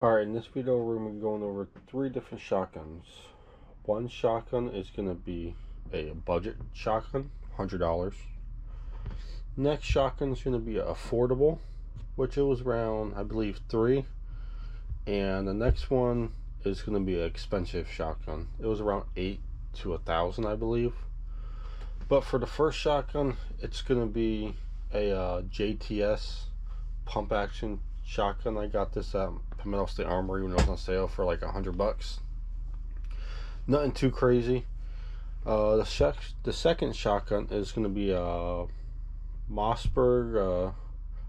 Alright, in this video we're going to be going over 3 different shotguns. One shotgun is going to be a budget shotgun, $100. Next shotgun is going to be affordable, which it was around, I believe, 3. And the next one is going to be an expensive shotgun. It was around 8 to 1,000, I believe. But for the first shotgun, it's going to be a JTS pump action shotgun. I got this at Palmetto State Armory when it was on sale for like $100. Nothing too crazy. The second shotgun is going to be a Mossberg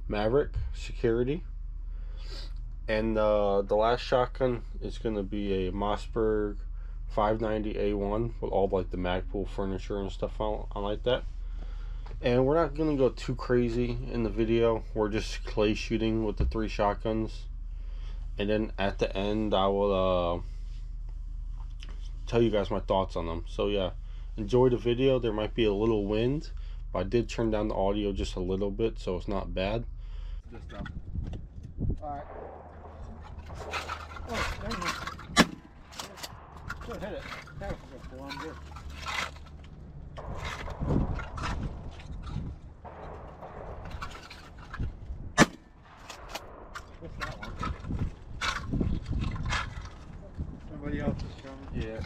Maverick Security, and the last shotgun is going to be a Mossberg 590A1 with all like the Magpul furniture and stuff on like that. And we're not going to go too crazy in the video. We're just clay shooting with the 3 shotguns. And then at the end, I will tell you guys my thoughts on them. So yeah, enjoy the video. There might be a little wind, but I did turn down the audio just a little bit, so it's not bad. This stuff. Alright. Oh, there you go. Good, hit it. That was good. Well, I'm good. What's that one? Somebody else is coming. Yeah.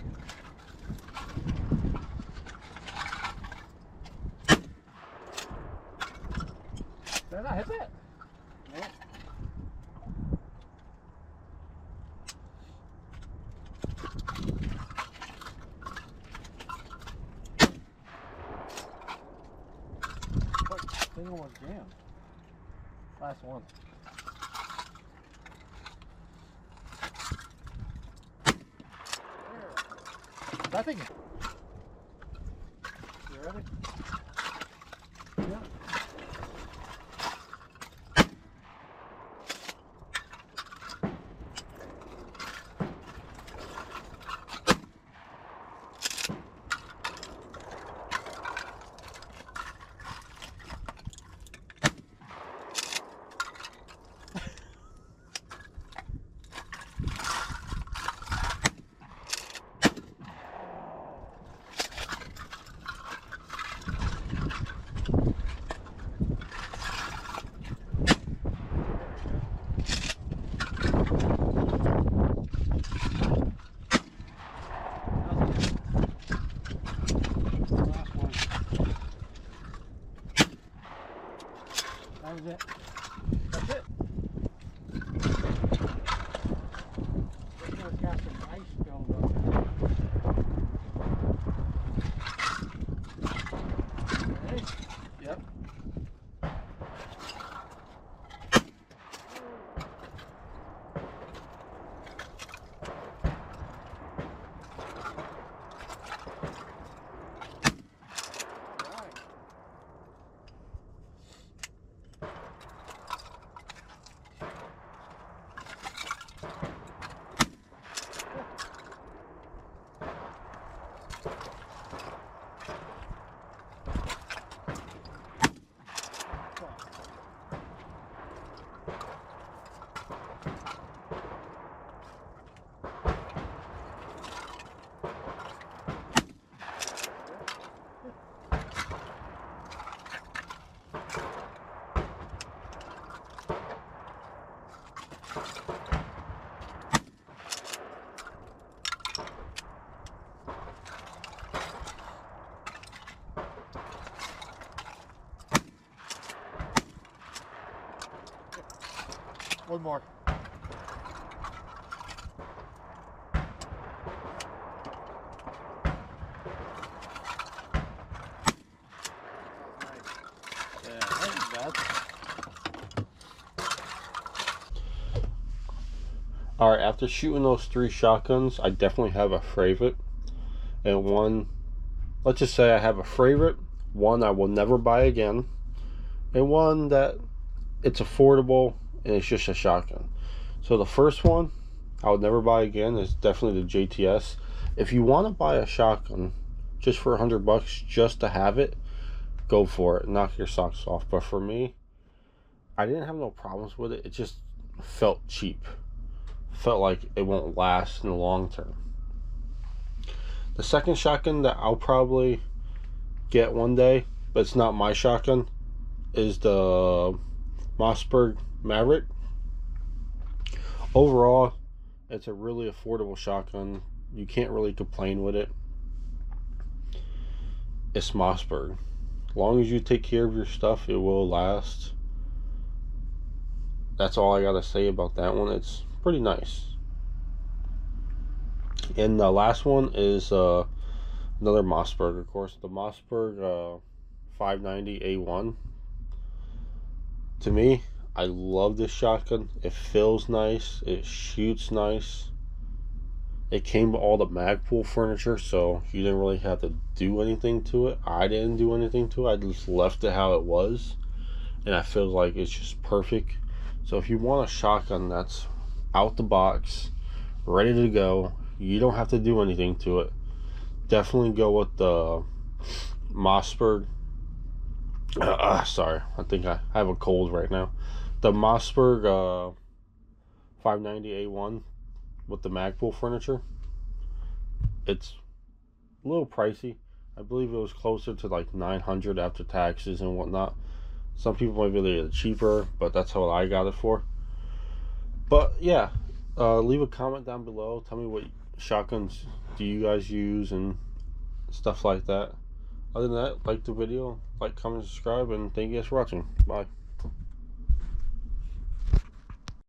Did I hit that? No. Thing almost jammed. Last one. There. I think. You ready? Yeah. That was it. That's it. This one's got some ice build up. Ready? Yep. One more. Yeah, that ain't bad. Alright, after shooting those 3 shotguns, I definitely have a favorite. And one, let's just say I have a favorite, one I will never buy again, and one that it's affordable and it's just a shotgun. So the first one I would never buy again is definitely the JTS. If you want to buy a shotgun just for $100 just to have it, go for it, knock your socks off. But for me, I didn't have no problems with it. It just felt cheap felt like it won't last in the long term. The second shotgun that I'll probably get one day, but it's not my shotgun, is the Mossberg Maverick. Overall, it's a really affordable shotgun. You can't really complain with it. It's Mossberg. As long as you take care of your stuff, it will last. That's all I gotta say about that one. It's pretty nice. And the last one is another Mossberg, of course. The Mossberg 590A1. To me, I love this shotgun. It feels nice. It shoots nice. It came with all the Magpul furniture, so you didn't really have to do anything to it. I didn't do anything to it. I just left it how it was. And I feel like it's just perfect. So if you want a shotgun that's out the box, ready to go, you don't have to do anything to it, definitely go with the Mossberg. Sorry, I think I have a cold right now. The Mossberg 590A1 with the Magpul furniture. It's a little pricey. I believe it was closer to like $900 after taxes and whatnot. Some people might be a little cheaper, but that's what I got it for. But yeah, leave a comment down below. Tell me what shotguns do you guys use and stuff like that. Other than that, like the video, like, comment, subscribe, and thank you guys for watching. Bye.